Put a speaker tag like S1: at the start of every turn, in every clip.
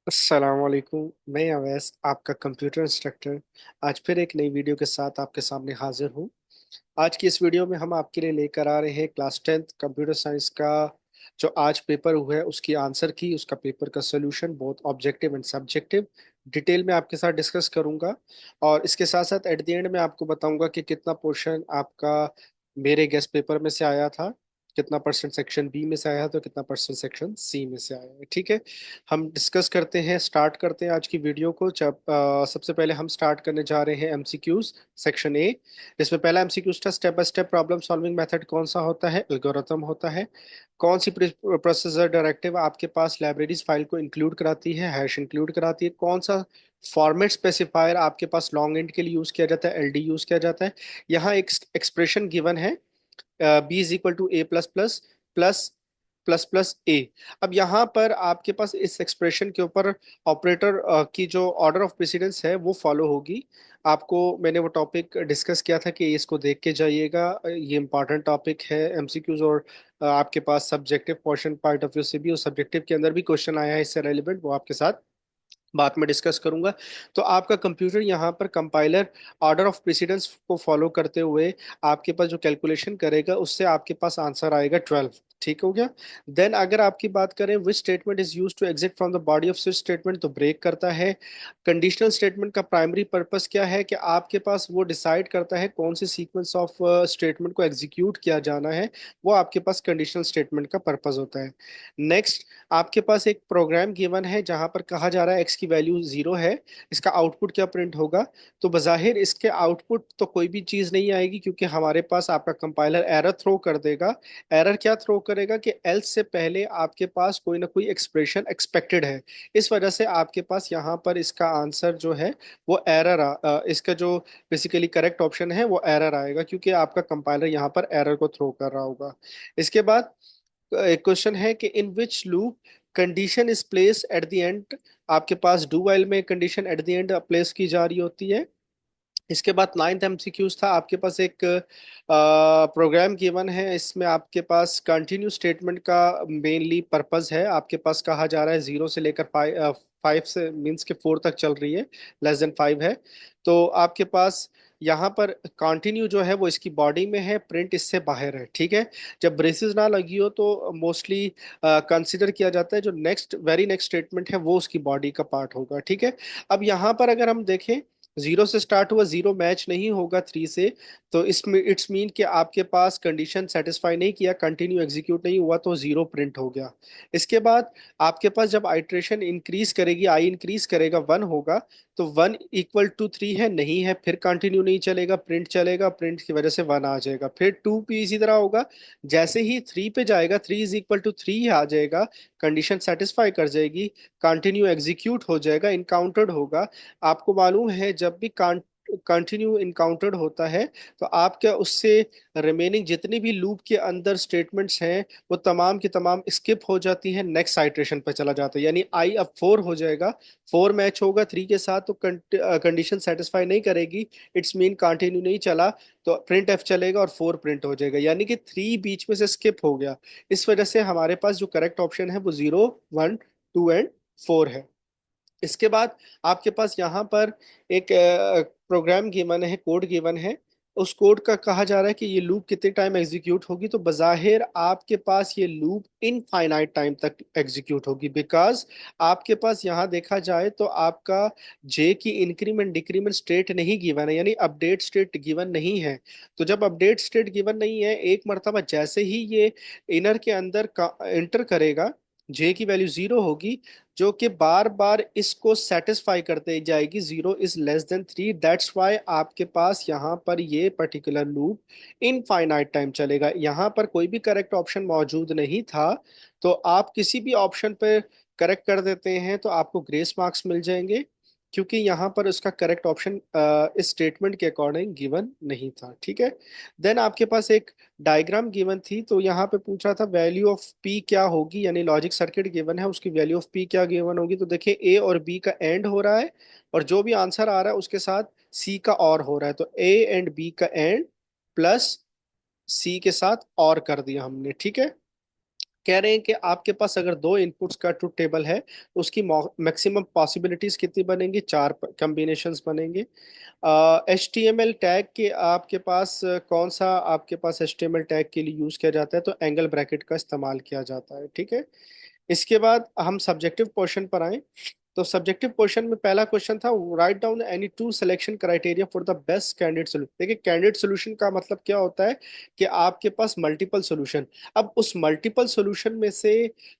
S1: अस्सलाम वालेकुम। मैं अवैस आपका कंप्यूटर इंस्ट्रक्टर आज फिर एक नई वीडियो के साथ आपके सामने हाजिर हूँ। आज की इस वीडियो में हम आपके लिए लेकर आ रहे हैं क्लास 10th कंप्यूटर साइंस का जो आज पेपर हुआ है उसकी आंसर की उसका पेपर का सोल्यूशन बहुत ऑब्जेक्टिव एंड सब्जेक्टिव डिटेल में आपके साथ डिस्कस करूंगा। और इसके साथ साथ एट द एंड में आपको बताऊंगा कि कितना पोर्शन आपका मेरे गेस्ट पेपर में से आया था, कितना परसेंट सेक्शन बी में से आया तो कितना परसेंट सेक्शन सी में से आया है। ठीक है, हम डिस्कस करते हैं, स्टार्ट करते हैं आज की वीडियो को। जब सबसे पहले हम स्टार्ट करने जा रहे हैं एमसीक्यूज सेक्शन ए, जिसमें पहला एमसीक्यूज था step by step problem solving method कौन सा होता है, एल्गोरिथम होता है। कौन सी प्रोसेसर डायरेक्टिव आपके पास लाइब्रेरीज फाइल को इंक्लूड कराती है, हैश इंक्लूड कराती है। कौन सा फॉर्मेट स्पेसिफायर आपके पास लॉन्ग एंड के लिए यूज किया जाता है, एलडी यूज किया जाता है। यहाँ एक एक्सप्रेशन गिवन है, b is equal to a plus plus plus plus plus a. अब यहाँ पर आपके पास इस एक्सप्रेशन के ऊपर ऑपरेटर की जो ऑर्डर ऑफ प्रेसिडेंस है वो फॉलो होगी। आपको मैंने वो टॉपिक डिस्कस किया था कि इसको देख के जाइएगा, ये इंपॉर्टेंट टॉपिक है एमसीक्यूज। और आपके पास subjective portion point of view से भी और सब्जेक्टिव के अंदर भी क्वेश्चन आया है इससे रेलिवेंट, वो आपके साथ बाद में डिस्कस करूंगा। तो आपका कंप्यूटर यहाँ पर कंपाइलर ऑर्डर ऑफ प्रेसिडेंस को फॉलो करते हुए आपके पास जो कैलकुलेशन करेगा उससे आपके पास आंसर आएगा 12। ठीक हो गया। देन अगर आपकी बात करें which statement is use to exit from the body of switch statement, तो ब्रेक करता है। कंडीशनल स्टेटमेंट का प्राइमरी पर्पस क्या है कि आपके पास वो डिसाइड करता है कौन सी सीक्वेंस ऑफ स्टेटमेंट को एग्जीक्यूट किया जाना है, वो आपके पास कंडीशनल स्टेटमेंट का पर्पस होता है। नेक्स्ट, आपके पास एक प्रोग्राम गिवन है जहां पर कहा जा रहा है एक्स की वैल्यू 0 है, इसका आउटपुट क्या प्रिंट होगा। तो बजाहिर इसके आउटपुट तो कोई भी चीज नहीं आएगी क्योंकि हमारे पास आपका कंपाइलर एरर थ्रो कर देगा। एरर क्या थ्रो करेगा कि एल्स से पहले आपके पास कोई ना कोई एक्सप्रेशन एक्सपेक्टेड है। इस वजह से आपके पास यहाँ पर इसका आंसर जो है वो एरर, इसका जो बेसिकली करेक्ट ऑप्शन है वो एरर आएगा क्योंकि आपका कंपाइलर यहाँ पर एरर को थ्रो कर रहा होगा। इसके बाद एक क्वेश्चन है कि in which loop condition is place at the end. आपके पास डू वाइल में condition at the end place की जा रही होती है। इसके बाद नाइन्थ एमसीक्यूज था, आपके पास एक प्रोग्राम गिवन है, इसमें आपके पास कंटिन्यू स्टेटमेंट का मेनली पर्पस है। आपके पास कहा जा रहा है 0 से लेकर 5 से मीन्स के 4 तक चल रही है, लेस देन 5 है। तो आपके पास यहाँ पर कंटिन्यू जो है वो इसकी बॉडी में है, प्रिंट इससे बाहर है। ठीक है, जब ब्रेसेस ना लगी हो तो मोस्टली कंसिडर किया जाता है जो नेक्स्ट वेरी नेक्स्ट स्टेटमेंट है वो उसकी बॉडी का पार्ट होगा। ठीक है, अब यहाँ पर अगर हम देखें 0 से स्टार्ट हुआ, 0 मैच नहीं होगा 3 से, तो इसमें इट्स मीन कि आपके पास कंडीशन सेटिस्फाई नहीं किया, कंटिन्यू एग्जीक्यूट नहीं हुआ तो 0 प्रिंट हो गया। इसके बाद आपके पास जब आइट्रेशन इंक्रीज करेगी, आई इंक्रीज करेगा, 1 होगा, तो 1 इक्वल टू 3 है नहीं है, फिर कंटिन्यू नहीं चलेगा, प्रिंट चलेगा, प्रिंट की वजह से 1 आ जाएगा। फिर 2 भी इसी तरह होगा, जैसे ही 3 पे जाएगा, 3 इज इक्वल टू 3 आ जाएगा, कंडीशन सेटिस्फाई कर जाएगी, कंटिन्यू एग्जीक्यूट हो जाएगा, इनकाउंटर्ड होगा। आपको मालूम है जब भी कंटिन्यू इनकाउंटर्ड होता है तो आपका उससे रिमेनिंग जितने भी लूप के अंदर स्टेटमेंट्स हैं वो तमाम की तमाम स्किप हो जाती हैं, नेक्स्ट आइट्रेशन पे चला जाता है। यानी आई अब 4 हो जाएगा, 4 मैच होगा 3 के साथ तो कंडीशन सेटिस्फाई नहीं करेगी, इट्स मीन कंटिन्यू नहीं चला, तो प्रिंट एफ चलेगा और 4 प्रिंट हो जाएगा, यानी कि 3 बीच में से स्किप हो गया। इस वजह से हमारे पास जो करेक्ट ऑप्शन है वो 0, 1, 2 एंड 4 है। इसके बाद आपके पास यहाँ पर एक प्रोग्राम गिवन है, कोड गिवन है। उस कोड का कहा जा रहा है कि ये लूप कितने टाइम एग्जीक्यूट होगी, तो बजाहिर आपके पास ये लूप इनफाइनाइट टाइम तक एग्जीक्यूट होगी, बिकॉज आपके पास यहाँ देखा जाए तो आपका जे की इंक्रीमेंट डिक्रीमेंट स्टेट नहीं गिवन है, यानी अपडेट स्टेट गिवन नहीं है। तो जब अपडेट स्टेट गिवन नहीं है, एक मरतबा जैसे ही ये इनर के अंदर एंटर करेगा, जे की वैल्यू 0 होगी, जो कि बार बार इसको सेटिस्फाई करते जाएगी, 0 is less than 3। That's why आपके पास यहाँ पर ये पर्टिकुलर लूप इनफाइनाइट टाइम चलेगा। यहाँ पर कोई भी करेक्ट ऑप्शन मौजूद नहीं था, तो आप किसी भी ऑप्शन पर करेक्ट कर देते हैं तो आपको ग्रेस मार्क्स मिल जाएंगे, क्योंकि यहाँ पर उसका करेक्ट ऑप्शन इस स्टेटमेंट के अकॉर्डिंग गिवन नहीं था। ठीक है, देन आपके पास एक डायग्राम गिवन थी, तो यहाँ पे पूछा था वैल्यू ऑफ पी क्या होगी, यानी लॉजिक सर्किट गिवन है उसकी वैल्यू ऑफ पी क्या गिवन होगी। तो देखिए ए और बी का एंड हो रहा है और जो भी आंसर आ रहा है उसके साथ सी का और हो रहा है, तो ए एंड बी का एंड प्लस सी के साथ और कर दिया हमने। ठीक है, कह रहे हैं कि आपके पास अगर दो इनपुट्स का ट्रुथ टेबल है तो उसकी मैक्सिमम पॉसिबिलिटीज कितनी बनेंगी, चार कॉम्बिनेशंस बनेंगे। H T M L tag के आपके पास कौन सा आपके पास H T M L tag के लिए यूज किया जाता है, तो एंगल ब्रैकेट का इस्तेमाल किया जाता है, ठीक है। इसके बाद हम सब्जेक्टिव क्वेश्चन पर आए। तो सब्जेक्टिव क्वेश्चन में पहला क्वेश्चन था, write down any two selection criteria for the best candidate solution. देखिए कैंडिडेट सोल्यूशन का मतलब क्या होता है कि आपके पास मल्टीपल सोल्यूशन, अब उस मल्टीपल सोल्यूशन में से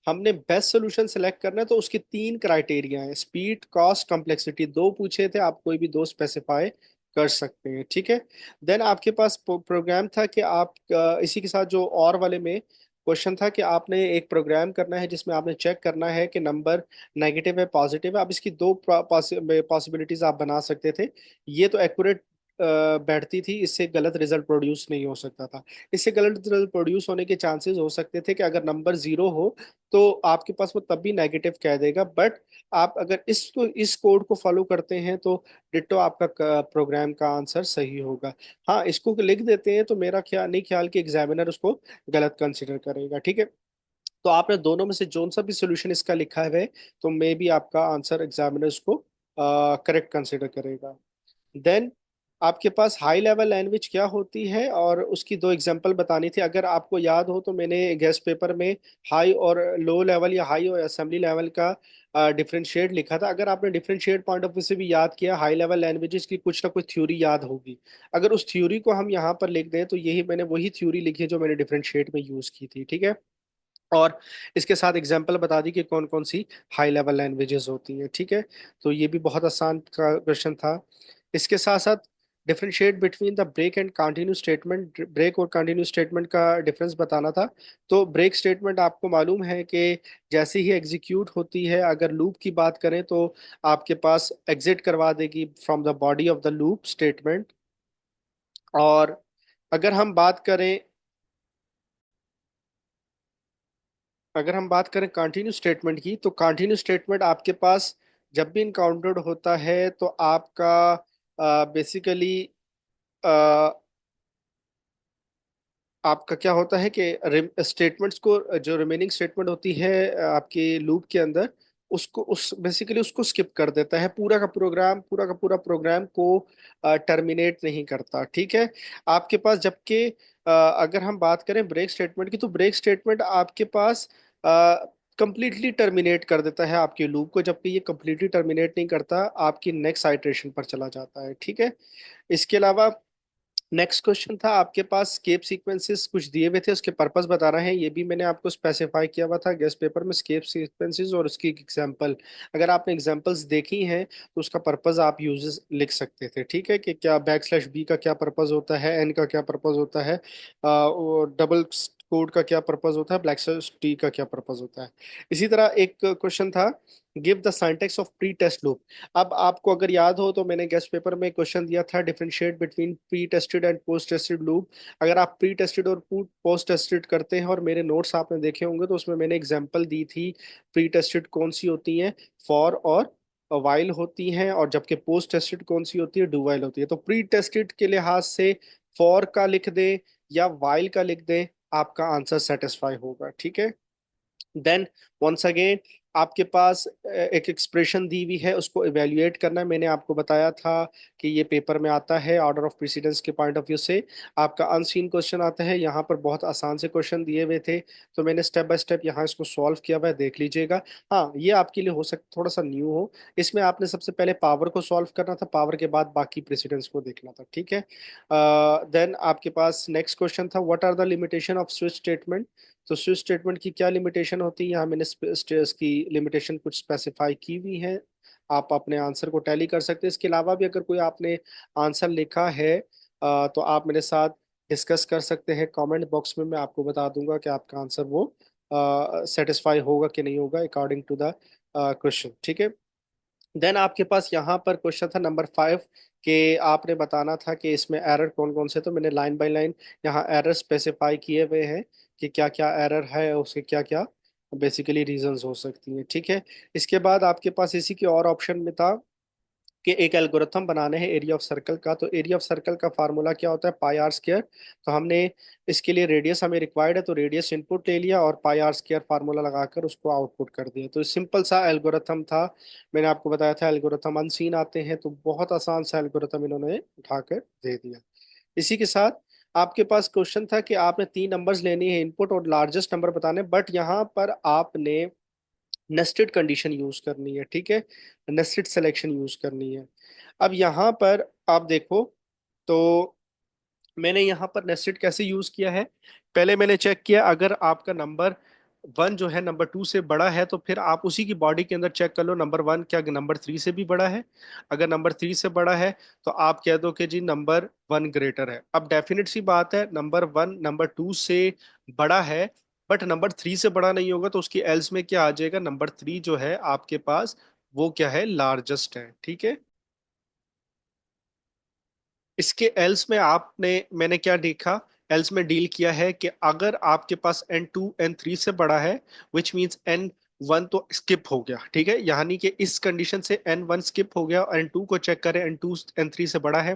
S1: हमने बेस्ट सोल्यूशन सेलेक्ट करना है, तो उसके तीन क्राइटेरिया हैं, स्पीड, कॉस्ट, कॉम्प्लेक्सिटी। दो पूछे थे, आप कोई भी दो स्पेसिफाई कर सकते हैं, ठीक है। देन आपके पास प्रोग्राम था कि आप इसी के साथ जो और वाले में क्वेश्चन था कि आपने एक प्रोग्राम करना है जिसमें आपने चेक करना है कि नंबर नेगेटिव है पॉजिटिव है। अब इसकी दो पॉसिबिलिटीज आप बना सकते थे। ये तो एक्यूरेट बैठती थी, इससे गलत रिजल्ट प्रोड्यूस नहीं हो सकता था। इससे गलत रिजल्ट प्रोड्यूस होने के चांसेस हो सकते थे कि अगर नंबर जीरो हो तो आपके पास वो तब भी नेगेटिव कह देगा, बट आप अगर इस कोड को फॉलो करते हैं तो डिट्टो आपका प्रोग्राम का आंसर सही होगा। हाँ, इसको लिख देते हैं तो मेरा ख्याल नहीं, ख्याल कि एग्जामिनर उसको गलत कंसिडर करेगा, ठीक है। तो आपने दोनों में से जोन सा भी सोल्यूशन इसका लिखा है तो मे बी आपका आंसर एग्जामिनर उसको करेक्ट कंसिडर करेगा। देन आपके पास हाई लेवल लैंग्वेज क्या होती है और उसकी दो एग्जांपल बतानी थी। अगर आपको याद हो तो मैंने गेस्ट पेपर में हाई और लो लेवल या हाई और असेंबली लेवल का डिफरेंशिएट लिखा था। अगर आपने डिफरेंशिएट पॉइंट ऑफ व्यू से भी याद किया, हाई लेवल लैंग्वेजेस की कुछ ना कुछ थ्योरी याद होगी। अगर उस थ्योरी को हम यहाँ पर लिख दें तो यही मैंने वही थ्योरी लिखी है जो मैंने डिफरेंशिएट में यूज की थी, ठीक है। और इसके साथ एग्जांपल बता दी कि कौन कौन सी हाई लेवल लैंग्वेजेस होती हैं, ठीक है। तो ये भी बहुत आसान का क्वेश्चन था। इसके साथ साथ differentiate between the break and continue statement, break और कंटिन्यू स्टेटमेंट का डिफरेंस बताना था। तो ब्रेक स्टेटमेंट आपको मालूम है कि जैसे ही एग्जीक्यूट होती है, अगर लूप की बात करें तो आपके पास एग्जिट करवा देगी from the body of the loop statement. और अगर हम बात करें अगर हम बात करें कंटिन्यू स्टेटमेंट की, तो कंटिन्यू स्टेटमेंट आपके पास जब भी इनकाउंटर्ड होता है तो आपका बेसिकली आपका क्या होता है कि स्टेटमेंट्स को, जो रिमेनिंग स्टेटमेंट होती है आपके लूप के अंदर, उसको उस बेसिकली उसको स्किप कर देता है। पूरा का पूरा प्रोग्राम को टर्मिनेट नहीं करता, ठीक है। आपके पास जबकि अगर हम बात करें ब्रेक स्टेटमेंट की, तो ब्रेक स्टेटमेंट आपके पास कंप्लीटली टर्मिनेट कर देता है आपके लूप को, जबकि ये कंप्लीटली टर्मिनेट नहीं करता, आपकी नेक्स्ट आइटरेशन पर चला जाता है, ठीक है। इसके अलावा नेक्स्ट क्वेश्चन था आपके पास, स्केप सीक्वेंसेस कुछ दिए हुए थे, उसके पर्पस बता रहे हैं। ये भी मैंने आपको स्पेसिफाई किया हुआ था गेस्ट पेपर में, स्केप सीक्वेंसेस और उसकी एग्जांपल। अगर आपने एग्जांपल्स देखी हैं तो उसका पर्पस आप यूजेस लिख सकते थे, ठीक है, कि क्या बैक स्लैश बी का क्या पर्पस होता है, एन का क्या पर्पस होता है, और डबल कोड का क्या पर्पस होता है, ब्लैक स्लैश टी का क्या पर्पस होता है। इसी तरह एक क्वेश्चन था, give the syntax of pre test loop. अब आपको अगर याद हो तो मैंने गेस्ट पेपर में क्वेश्चन दिया था, differentiate between pre tested and post tested loop. अगर आप प्री टेस्टेड और पोस्ट टेस्टेड करते हैं और मेरे नोट्स आपने देखे होंगे तो उसमें मैंने एग्जांपल दी थी। प्री टेस्टेड कौन सी होती हैं, फॉर और वाइल होती हैं, और जबकि पोस्ट टेस्टेड कौन सी होती है, डू वाइल होती है। तो प्री टेस्टेड के लिहाज से फॉर का लिख दें या वाइल का लिख दें, आपका आंसर सेटिस्फाई होगा, ठीक है। देन वंस अगेन आपके पास एक एक्सप्रेशन दी हुई है, उसको इवेल्युएट करना है। मैंने आपको बताया था कि ये पेपर में आता है ऑर्डर ऑफ प्रेसिडेंस के पॉइंट ऑफ व्यू से। आपका अनसीन क्वेश्चन आता है, यहाँ पर बहुत आसान से क्वेश्चन दिए हुए थे तो मैंने स्टेप बाय स्टेप यहाँ इसको सॉल्व किया हुआ है, देख लीजिएगा। हाँ, ये आपके लिए हो सकता थोड़ा सा न्यू हो। इसमें आपने सबसे पहले पावर को सॉल्व करना था, पावर के बाद बाकी प्रेसिडेंस को देखना था, ठीक है। देन आपके पास नेक्स्ट क्वेश्चन था, what are the limitation of switch statement. तो स्विच स्टेटमेंट की क्या लिमिटेशन होती है, यहाँ मैंने इसकी लिमिटेशन कुछ स्पेसिफाई की हुई है। आप अपने आंसर को टैली कर सकते हैं। इसके अलावा भी अगर कोई आपने आंसर लिखा है तो आप मेरे साथ डिस्कस कर सकते हैं कमेंट बॉक्स में। मैं आपको बता दूंगा कि आपका आंसर वो सेटिस्फाई होगा कि नहीं होगा अकॉर्डिंग टू द क्वेश्चन, ठीक है। देन आपके पास यहाँ पर क्वेश्चन था नंबर 5, कि आपने बताना था कि इसमें एरर कौन कौन से। तो मैंने लाइन बाय लाइन यहाँ एरर स्पेसिफाई किए हुए हैं कि क्या क्या एरर है, उसके क्या क्या बेसिकली रीजंस हो सकती हैं, ठीक है। इसके बाद आपके पास इसी के और ऑप्शन में था कि एक एल्गोरिथम बनाने हैं एरिया ऑफ सर्कल का। तो एरिया ऑफ सर्कल का फार्मूला क्या होता है, पाई आर स्क्वायर। तो हमने इसके लिए रेडियस हमें रिक्वायर्ड है, तो रेडियस इनपुट ले लिया और पाई आर स्क्वायर फार्मूला लगाकर उसको आउटपुट कर दिया। तो सिंपल सा एल्गोरिथम था। मैंने आपको बताया था एल्गोरिथम अनसीन आते हैं, तो बहुत आसान सा एल्गोरिथम इन्होंने उठाकर दे दिया। इसी के साथ आपके पास क्वेश्चन था कि आपने तीन नंबर्स लेनी है इनपुट और लार्जेस्ट नंबर बताने, बट यहाँ पर आपने नेस्टेड कंडीशन यूज करनी है, ठीक है, नेस्टेड सिलेक्शन यूज करनी है। अब यहाँ पर आप देखो, तो मैंने यहाँ पर नेस्टेड कैसे यूज किया है। पहले मैंने चेक किया अगर आपका नंबर वन जो है नंबर टू से बड़ा है, तो फिर आप उसी की बॉडी के अंदर चेक कर लो नंबर वन क्या नंबर थ्री से भी बड़ा है। अगर नंबर थ्री से बड़ा है तो आप कह दो कि जी नंबर वन ग्रेटर है। अब डेफिनेट सी बात है, नंबर वन नंबर टू से बड़ा है बट नंबर थ्री से बड़ा नहीं होगा, तो उसकी एल्स में क्या आ जाएगा, नंबर थ्री जो है आपके पास वो क्या है, लार्जेस्ट है, ठीक है। इसके एल्स में आपने मैंने क्या देखा, एल्स में डील किया है कि अगर आपके पास एन टू एन थ्री से बड़ा है, विच मीन्स एन वन तो स्किप हो गया, ठीक है, यानी कि इस कंडीशन से एन वन स्किप हो गया और एन टू को चेक करें, एन टू एन थ्री से बड़ा है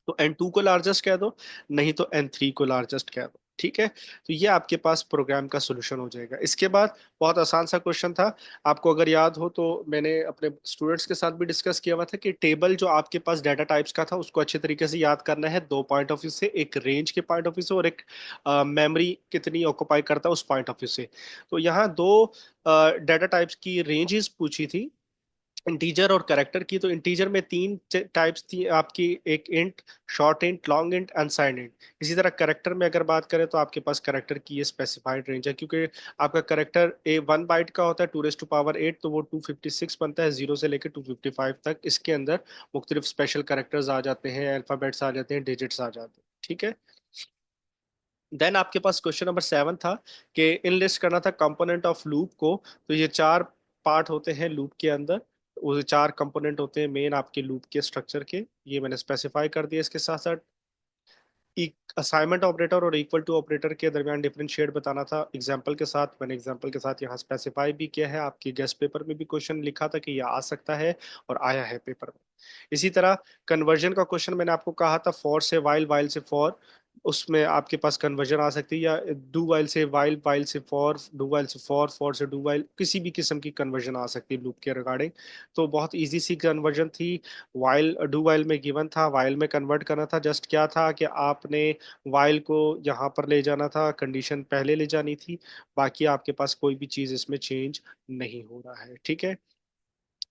S1: तो एन टू को लार्जेस्ट कह दो, नहीं तो एन थ्री को लार्जेस्ट कह दो, ठीक है। तो ये आपके पास प्रोग्राम का सोल्यूशन हो जाएगा। इसके बाद बहुत आसान सा क्वेश्चन था, आपको अगर याद हो तो मैंने अपने स्टूडेंट्स के साथ भी डिस्कस किया हुआ था कि टेबल जो आपके पास डाटा टाइप्स का था उसको अच्छे तरीके से याद करना है दो पॉइंट ऑफ व्यू से, एक रेंज के पॉइंट ऑफ व्यू से और एक मेमोरी कितनी ऑक्युपाई करता है उस पॉइंट ऑफ व्यू से। तो यहाँ दो डाटा टाइप्स की रेंजेस पूछी थी, इंटीजर और कैरेक्टर की। तो इंटीजर में तीन टाइप्स थी आपकी, एक int, short int, long int, unsigned int. इसी तरह कैरेक्टर में अगर बात करें तो आपके पास कैरेक्टर की ये स्पेसिफाइड रेंज है, क्योंकि आपका कैरेक्टर ए वन बाइट का होता है, two raise to power eight, तो वो 256 बनता है, जीरो से लेकर 255 तक। इसके अंदर मुख्तलिफ स्पेशल कैरेक्टर्स आ जाते हैं, अल्फाबेट्स आ जाते हैं, डिजिट्स आ जाते हैं, ठीक है। देन आपके पास क्वेश्चन नंबर सेवन था कि इन लिस्ट करना था कंपोनेंट ऑफ लूप को। तो ये चार पार्ट होते हैं लूप के अंदर, वो चार कंपोनेंट होते हैं मेन आपके लूप के स्ट्रक्चर के, ये मैंने स्पेसिफाई कर दिया। इसके साथ साथ असाइनमेंट ऑपरेटर और इक्वल टू ऑपरेटर के दरमियान डिफरेंशिएट बताना था एग्जांपल के साथ, मैंने एग्जांपल के साथ यहाँ स्पेसिफाई भी किया है। आपकी गेस्ट पेपर में भी क्वेश्चन लिखा था कि यह आ सकता है और आया है पेपर में। इसी तरह कन्वर्जन का क्वेश्चन मैंने आपको कहा था, फॉर से वाइल, वाइल से फॉर, उसमें आपके पास कन्वर्जन आ सकती है, या डू वाइल से वाइल, वाइल से फॉर, डू वाइल से फॉर, फॉर से डू वाइल, किसी भी किस्म की कन्वर्जन आ सकती है लूप के रिगार्डिंग। तो बहुत इजी सी कन्वर्जन थी। वाइल डू वाइल में गिवन था, वाइल में कन्वर्ट करना था, जस्ट क्या था कि आपने वाइल को यहाँ पर ले जाना था, कंडीशन पहले ले जानी थी, बाकी आपके पास कोई भी चीज़ इसमें चेंज नहीं हो रहा है, ठीक है।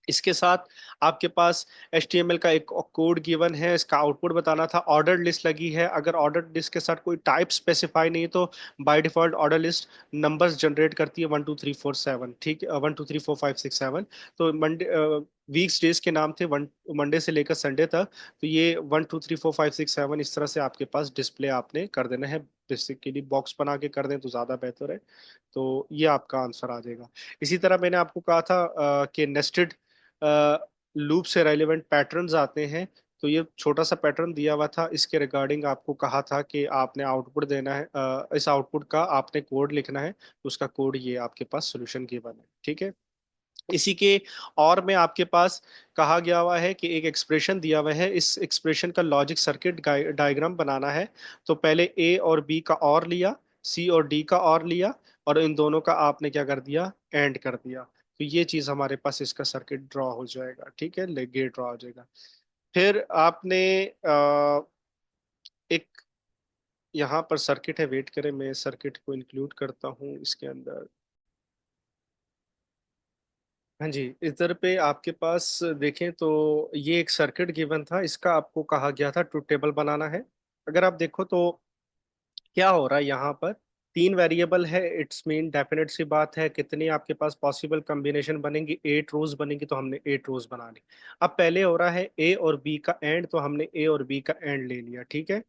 S1: इसके साथ आपके पास HTML का एक कोड गिवन है, इसका आउटपुट बताना था। ऑर्डर लिस्ट लगी है, अगर ऑर्डर लिस्ट के साथ कोई टाइप स्पेसिफाई नहीं है तो by default order list numbers generate करती है 1 2 3 4 7, ठीक है, 1 2 3 4 5 6 7। तो मंडे वीक्स डेज के नाम थे, वन मंडे से लेकर संडे तक। तो ये 1 2 3 4 5 6 7 इस तरह से आपके पास डिस्प्ले आपने कर देना है। बेसिकली बॉक्स बना के कर दें तो ज़्यादा बेहतर है। तो ये आपका आंसर आ जाएगा। इसी तरह मैंने आपको कहा था कि नेस्टेड लूप से रेलिवेंट पैटर्न्स आते हैं। तो ये छोटा सा पैटर्न दिया हुआ था, इसके रिगार्डिंग आपको कहा था कि आपने आउटपुट देना है, इस आउटपुट का आपने कोड लिखना है, तो उसका कोड ये आपके पास सोल्यूशन गिवन है, ठीक है। इसी के और में आपके पास कहा गया हुआ है कि एक एक्सप्रेशन दिया हुआ है, इस एक्सप्रेशन का लॉजिक सर्किट डायग्राम बनाना है। तो पहले ए और बी का और लिया, सी और डी का और लिया, और इन दोनों का आपने क्या कर दिया, एंड कर दिया। तो ये चीज हमारे पास इसका सर्किट ड्रॉ हो जाएगा, ठीक है, गेट ड्रॉ हो जाएगा। फिर आपने एक यहाँ पर सर्किट है, वेट करें मैं सर्किट को इंक्लूड करता हूँ इसके अंदर। हाँ जी, इधर पे आपके पास देखें तो ये एक सर्किट गिवन था, इसका आपको कहा गया था ट्रुथ टेबल बनाना है। अगर आप देखो तो क्या हो रहा है यहाँ पर, तीन वेरिएबल है, इट्स मीन डेफिनेट सी बात है कितनी आपके पास पॉसिबल कॉम्बिनेशन बनेंगी, 8 रोज बनेंगी, तो हमने 8 रोज बना ली। अब पहले हो रहा है ए और बी का एंड, तो हमने ए और बी का एंड ले लिया, ठीक है।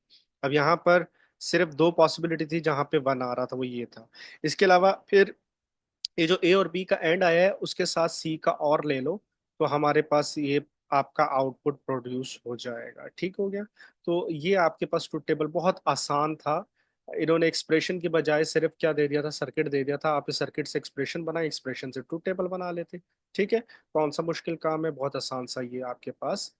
S1: अब यहाँ पर सिर्फ दो पॉसिबिलिटी थी जहाँ पे वन आ रहा था, वो ये था। इसके अलावा फिर ये जो ए और बी का एंड आया है उसके साथ सी का और ले लो, तो हमारे पास ये आपका आउटपुट प्रोड्यूस हो जाएगा, ठीक हो गया। तो ये आपके पास ट्रुथ टेबल बहुत आसान था, इन्होंने एक्सप्रेशन की बजाय सिर्फ क्या दे दिया था, सर्किट दे दिया था। आप इस सर्किट से एक्सप्रेशन बनाए, एक्सप्रेशन से ट्रूथ टेबल बना लेते। ठीक है, कौन सा मुश्किल काम है, बहुत आसान सा ये आपके पास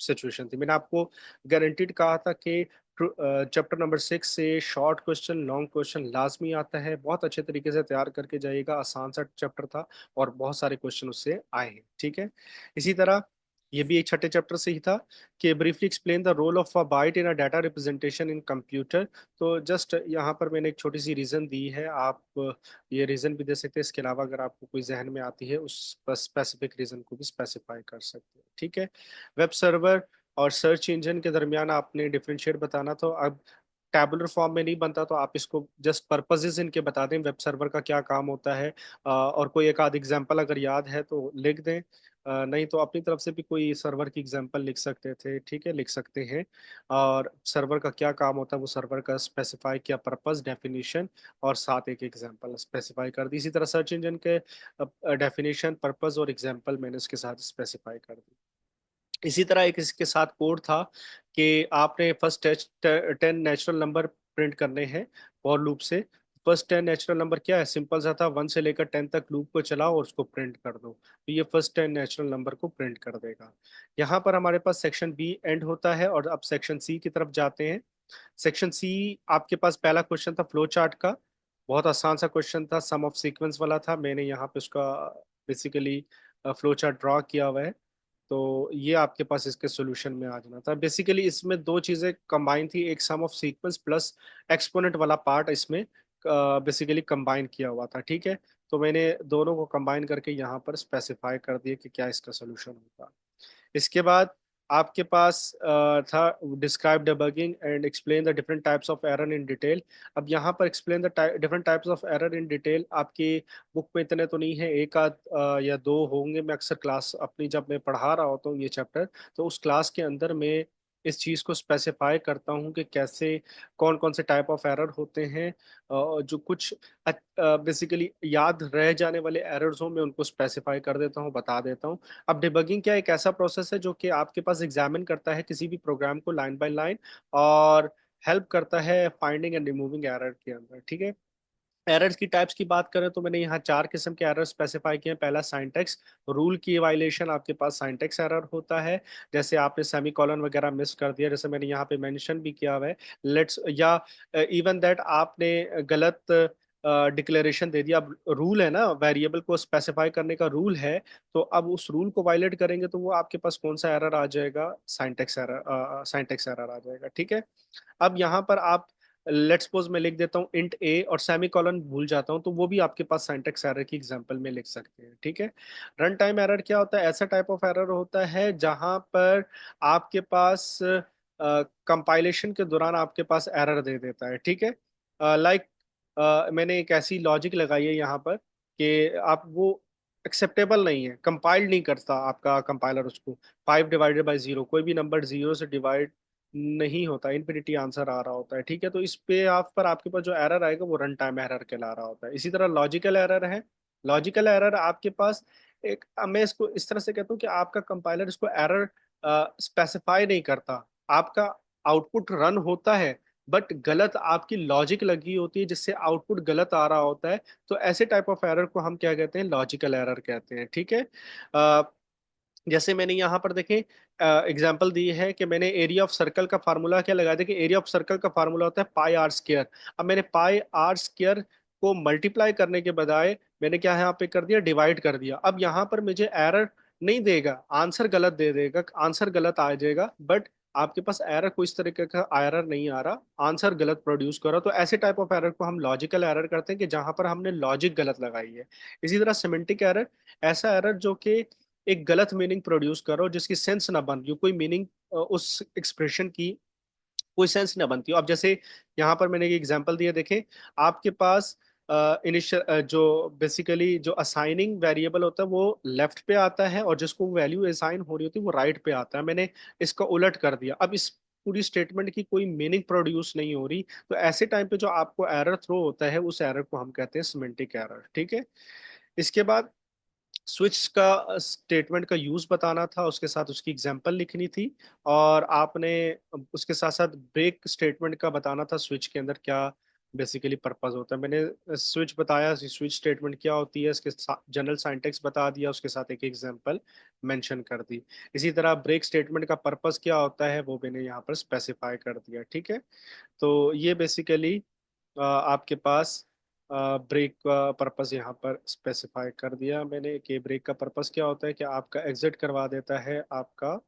S1: सिचुएशन थी। मैंने आपको गारंटीड कहा था कि चैप्टर नंबर 6 से शॉर्ट क्वेश्चन लॉन्ग क्वेश्चन लाजमी आता है। बहुत अच्छे तरीके से तैयार करके जाइएगा, आसान सा चैप्टर था और बहुत सारे क्वेश्चन उससे आए हैं। ठीक है, इसी तरह ये भी एक छठे चैप्टर से ही था कि briefly explain the role of a byte in a data representation in computer. तो जस्ट यहाँ पर मैंने एक छोटी सी रीज़न दी है, आप ये रीज़न भी दे सकते हैं। इसके अलावा अगर आपको कोई जहन में आती है उस स्पेसिफिक रीज़न को भी स्पेसिफाई कर सकते हैं। ठीक है, वेब सर्वर और सर्च इंजन के दरमियान आपने डिफरेंशिएट बताना। तो अब टैबुलर फॉर्म में नहीं बनता, तो आप इसको जस्ट पर्पसेस इनके बता दें, वेब सर्वर का क्या काम होता है। और कोई एक आध एग्जांपल अगर याद है तो लिख दें, नहीं तो अपनी तरफ से भी कोई सर्वर की एग्जांपल लिख सकते थे। ठीक है, लिख सकते हैं। और सर्वर का क्या काम होता है वो सर्वर का स्पेसिफाई किया, पर्पस, डेफिनेशन और साथ एक एग्जांपल स्पेसिफाई कर दी। इसी तरह सर्च इंजन के डेफिनेशन, पर्पस और एग्जांपल मैंने उसके साथ स्पेसिफाई कर दी। इसी तरह एक इसके साथ कोड था कि आपने फर्स्ट 10 नेचुरल नंबर प्रिंट करने हैं फॉर लूप से। फर्स्ट 10 नेचुरल नंबर क्या है, सिंपल सा था, 1 से लेकर 10 तक लूप को चलाओ और उसको प्रिंट कर दो, तो ये फर्स्ट 10 नेचुरल नंबर को प्रिंट कर देगा। यहाँ पर हमारे पास सेक्शन बी एंड होता है और अब सेक्शन सी की तरफ जाते हैं। सेक्शन सी आपके पास पहला क्वेश्चन था फ्लो चार्ट का। बहुत आसान सा क्वेश्चन था, सम ऑफ सीक्वेंस वाला था। मैंने यहाँ पे उसका बेसिकली फ्लो चार्ट ड्रॉ किया हुआ है। तो ये आपके पास इसके सॉल्यूशन में आ जाना था। बेसिकली इसमें दो चीजें कंबाइन थी, एक सम ऑफ सीक्वेंस प्लस एक्सपोनेंट वाला पार्ट इसमें बेसिकली कंबाइन किया हुआ था। ठीक है, तो मैंने दोनों को कंबाइन करके यहाँ पर स्पेसिफाई कर दिया कि क्या इसका सोल्यूशन होगा। इसके बाद आपके पास था describe debugging and explain the different types of error in detail. अब यहाँ पर explain the different types of error in detail आपकी बुक में इतने तो नहीं है, एक आध या दो होंगे। मैं अक्सर क्लास अपनी जब मैं पढ़ा रहा होता हूँ ये चैप्टर, तो उस क्लास के अंदर मैं इस चीज़ को स्पेसिफाई करता हूँ कि कैसे कौन कौन से टाइप ऑफ एरर होते हैं। जो कुछ बेसिकली याद रह जाने वाले एरर्स हो मैं उनको स्पेसिफाई कर देता हूँ, बता देता हूँ। अब डिबगिंग क्या, एक ऐसा प्रोसेस है जो कि आपके पास एग्जामिन करता है किसी भी प्रोग्राम को लाइन बाय लाइन और हेल्प करता है फाइंडिंग एंड रिमूविंग एरर के अंदर। ठीक है, एरर्स की टाइप्स की बात करें तो मैंने यहाँ चार किस्म के एरर स्पेसिफाई किए हैं। पहला साइंटेक्स, रूल की वायलेशन, आपके पास साइंटेक्स एरर होता है। जैसे आपने सेमी कॉलन वगैरह मिस कर दिया, जैसे मैंने यहाँ पे मेंशन भी किया हुआ है, लेट्स, या इवन दैट आपने गलत डिक्लेरेशन दे दिया। अब रूल है ना, वेरिएबल को स्पेसिफाई करने का रूल है, तो अब उस रूल को वायलेट करेंगे तो वो आपके पास कौन सा एरर आ जाएगा, साइंटेक्स एरर आ जाएगा। ठीक है, अब यहाँ पर आप लेट्स सपोज मैं लिख देता हूँ इंट ए और सेमी कॉलन भूल जाता हूँ, तो वो भी आपके पास सिंटैक्स एरर की एग्जांपल में लिख सकते हैं। ठीक है, रन टाइम एरर क्या होता है, ऐसा टाइप ऑफ एरर होता है जहां पर आपके पास कंपाइलेशन के दौरान आपके पास एरर दे देता है। ठीक है, लाइक मैंने एक ऐसी लॉजिक लगाई है यहाँ पर कि आप वो एक्सेप्टेबल नहीं है, कंपाइल नहीं करता आपका कंपाइलर उसको। 5/0 कोई भी नंबर जीरो से डिवाइड नहीं होता, इनफिनिटी आंसर आ रहा होता है। ठीक है, तो इस पे आप पर आपके पास जो एरर आएगा वो रन टाइम एरर कहला रहा होता है। इसी तरह लॉजिकल एरर है। लॉजिकल एरर आपके पास एक, मैं इसको इस तरह से कहता हूँ कि आपका कंपाइलर इसको एरर स्पेसिफाई नहीं करता, आपका आउटपुट रन होता है बट गलत आपकी लॉजिक लगी होती है जिससे आउटपुट गलत आ रहा होता है। तो ऐसे टाइप ऑफ एरर को हम क्या कहते हैं, लॉजिकल एरर कहते हैं। ठीक है, जैसे मैंने यहाँ पर देखें एग्जाम्पल दी है कि मैंने एरिया ऑफ सर्कल का फार्मूला क्या लगाया था कि एरिया ऑफ सर्कल का फार्मूला होता है पाई आर स्क्वायर। अब मैंने पाई आर स्क्वायर को मल्टीप्लाई करने के बजाय मैंने क्या यहाँ पे कर दिया, डिवाइड कर दिया। अब यहाँ पर मुझे एरर नहीं देगा, आंसर गलत दे देगा, आंसर गलत आ जाएगा, बट आपके पास एरर कोई इस तरीके का एरर नहीं आ रहा, आंसर गलत प्रोड्यूस कर रहा। तो ऐसे टाइप ऑफ एरर को हम लॉजिकल एरर करते हैं कि जहां पर हमने लॉजिक गलत लगाई है। इसी तरह सिमेंटिक एरर, ऐसा एरर जो कि एक गलत मीनिंग प्रोड्यूस करो जिसकी सेंस ना बन रही हो, कोई मीनिंग उस एक्सप्रेशन की कोई सेंस ना बनती हो। अब जैसे यहाँ पर मैंने एक एग्जांपल दिया, देखें आपके पास इनिशियल जो बेसिकली जो असाइनिंग वेरिएबल होता है वो लेफ्ट पे आता है और जिसको वैल्यू असाइन हो रही होती है वो राइट पे आता है। मैंने इसका उलट कर दिया, अब इस पूरी स्टेटमेंट की कोई मीनिंग प्रोड्यूस नहीं हो रही। तो ऐसे टाइम पे जो आपको एरर थ्रो होता है उस एरर को हम कहते हैं सिमेंटिक एरर। ठीक है, इसके बाद स्विच का स्टेटमेंट का यूज बताना था, उसके साथ उसकी एग्जांपल लिखनी थी, और आपने उसके साथ साथ ब्रेक स्टेटमेंट का बताना था स्विच के अंदर क्या बेसिकली पर्पस होता है। मैंने स्विच बताया, स्विच स्टेटमेंट क्या होती है, इसके जनरल साइंटेक्स बता दिया, उसके साथ एक एग्जांपल मेंशन कर दी। इसी तरह ब्रेक स्टेटमेंट का पर्पस क्या होता है वो मैंने यहाँ पर स्पेसिफाई कर दिया। ठीक है, तो ये बेसिकली आपके पास ब्रेक का पर्पस यहाँ पर स्पेसिफाई कर दिया मैंने कि ब्रेक का पर्पस क्या होता है, कि आपका एग्जिट करवा देता है आपका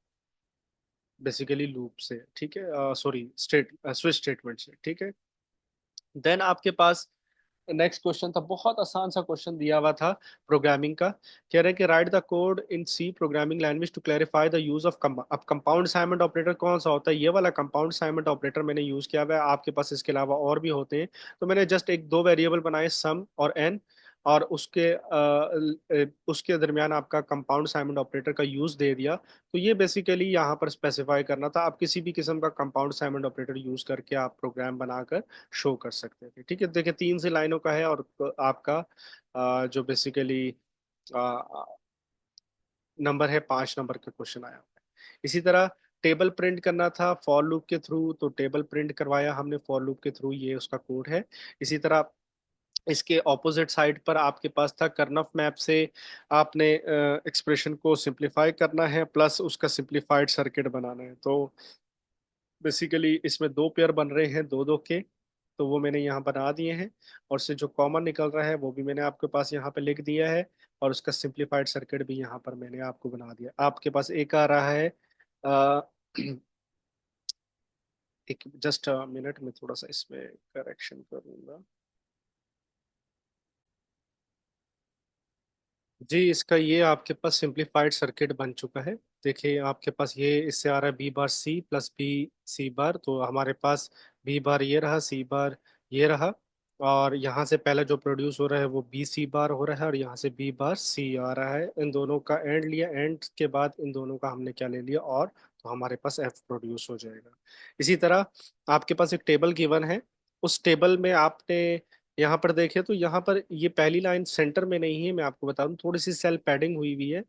S1: बेसिकली लूप से। ठीक है, सॉरी स्विच स्टेटमेंट से। ठीक है, देन आपके पास नेक्स्ट क्वेश्चन था, बहुत आसान सा क्वेश्चन दिया हुआ था प्रोग्रामिंग का। कह रहे हैं कि write the code in C programming language to clarify the use of. अब कंपाउंड असाइनमेंट ऑपरेटर कौन सा होता है, ये वाला कंपाउंड असाइनमेंट ऑपरेटर मैंने यूज किया हुआ है। आपके पास इसके अलावा और भी होते हैं, तो मैंने जस्ट एक दो वेरिएबल बनाए, सम और एन, और उसके दरमियान आपका कंपाउंड असाइनमेंट ऑपरेटर का यूज दे दिया। तो ये बेसिकली यहाँ पर स्पेसिफाई करना था। आप किसी भी किस्म का कंपाउंड असाइनमेंट ऑपरेटर यूज करके आप प्रोग्राम बनाकर शो कर सकते थे। ठीक है, देखिए 3 से लाइनों का है, और आपका जो बेसिकली नंबर है 5 नंबर का क्वेश्चन आया हुआ है। इसी तरह टेबल प्रिंट करना था फॉर लूप के थ्रू, तो टेबल प्रिंट करवाया हमने फॉर लूप के थ्रू, ये उसका कोड है। इसी तरह इसके ऑपोजिट साइड पर आपके पास था कर्नफ मैप से आपने एक्सप्रेशन को सिंप्लीफाई करना है, प्लस उसका सिंप्लीफाइड सर्किट बनाना है। तो बेसिकली इसमें दो पेयर बन रहे हैं दो दो के, तो वो मैंने यहाँ बना दिए हैं, और से जो कॉमन निकल रहा है वो भी मैंने आपके पास यहाँ पे लिख दिया है, और उसका सिंप्लीफाइड सर्किट भी यहाँ पर मैंने आपको बना दिया। आपके पास एक आ रहा है अ, एक जस्ट मिनट में थोड़ा सा इसमें करेक्शन करूंगा। जी, इसका ये आपके पास सिंप्लीफाइड सर्किट बन चुका है। देखिए आपके पास ये इससे आ रहा है b bar c plus b c bar, तो हमारे पास बी बार ये रहा, सी बार ये रहा, और यहाँ से पहले जो प्रोड्यूस हो रहा है वो बी सी बार हो रहा है, और यहाँ से बी बार सी आ रहा है। इन दोनों का एंड लिया, एंड के बाद इन दोनों का हमने क्या ले लिया, और तो हमारे पास एफ प्रोड्यूस हो जाएगा। इसी तरह आपके पास एक टेबल गिवन है, उस टेबल में आपने यहाँ पर देखें तो यहाँ पर ये पहली लाइन सेंटर में नहीं है, मैं आपको बता दूं थोड़ी सी सेल पैडिंग हुई हुई है।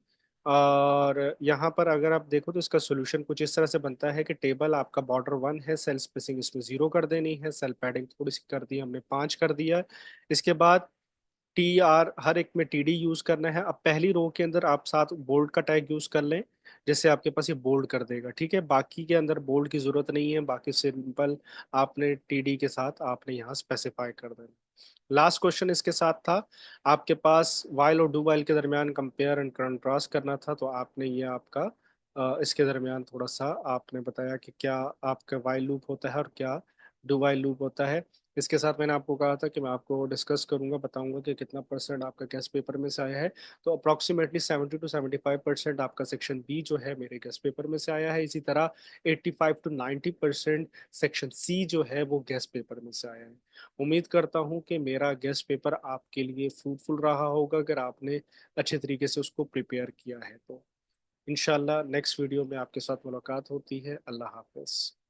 S1: और यहाँ पर अगर आप देखो तो इसका सोल्यूशन कुछ इस तरह से बनता है कि टेबल आपका बॉर्डर 1 है, सेल स्पेसिंग इसमें 0 कर देनी है, सेल पैडिंग थोड़ी सी कर दी हमने 5 कर दिया। इसके बाद टी आर हर एक में टी डी यूज करना है। अब पहली रो के अंदर आप साथ बोल्ड का टैग यूज कर लें, जैसे आपके पास ये बोल्ड कर देगा। ठीक है, बाकी के अंदर बोल्ड की जरूरत नहीं है, बाकी सिंपल आपने टी डी के साथ आपने यहाँ स्पेसिफाई कर देना। लास्ट क्वेश्चन इसके साथ था, आपके पास वाइल और डू वाइल के दरमियान कंपेयर एंड कंट्रास्ट करना था, तो आपने ये आपका इसके दरमियान थोड़ा सा आपने बताया कि क्या आपका वाइल लूप होता है और क्या डू वाइल लूप होता है। इसके साथ मैंने आपको कहा था कि मैं आपको डिस्कस करूंगा, बताऊंगा कि कितना परसेंट आपका गेस्ट पेपर में से आया है। तो अप्रॉक्सीमेटली 70 to 75% आपका सेक्शन बी जो है मेरे गेस्ट पेपर में से आया है। इसी तरह 85 to 90% सेक्शन सी जो है वो गेस्ट पेपर में से आया है। उम्मीद करता हूँ कि मेरा गेस्ट पेपर आपके लिए फ्रूटफुल रहा होगा, अगर आपने अच्छे तरीके से उसको प्रिपेयर किया है तो। इंशाल्लाह नेक्स्ट वीडियो में आपके साथ मुलाकात होती है। अल्लाह हाफिज।